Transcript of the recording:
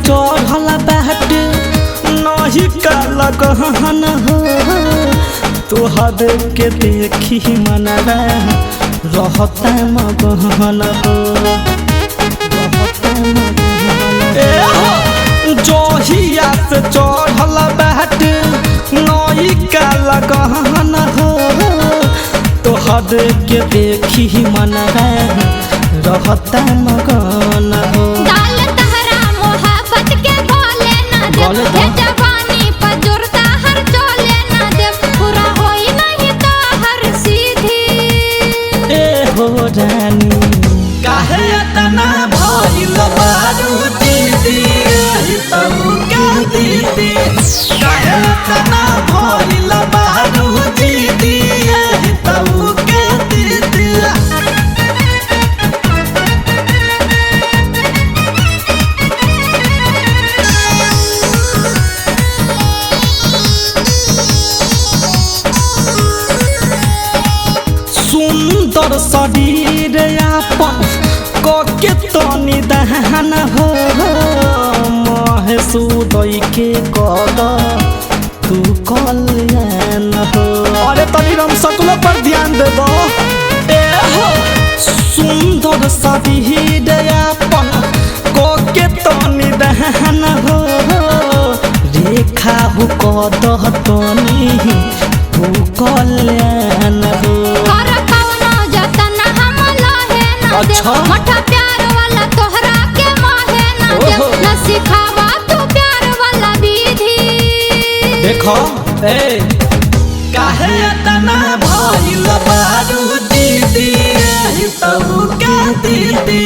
चढ़ल बाट नहीं का लगहन हो तोहर के देखी मनवा रहता मगहन हो जोहिया से चढ़ल बाट नई का लगहन हो तोहर के देखी मनवा रहता मगन हो डाल तहरा मोहब्बत के बोले ना दे जवानी पर जुरता हर चोले ना दे पूरा होई नहीं तो हर सीधी ए हो रानी काहे इतना भइल बारू दीदी तू का दीदी काहे इतना भइल बारू दीदी तू का दीदी सुंदर शरीर आपन कके तनी दहन हो महेशुदय के कद तू कल्याण हो अरे तनी हम सकलो पर ध्यान दे दो ए हो सुंदर शरीर आपन कके तनी दहन हो रेखा हो कद तनी तू कल्याण हो अच्छा मठा प्यार वाला तोहरा के माहे ना दे न सिखावा तू प्यार वाला विधि देखो ए काहे इतना भइल बारू दीदी तू का दीदी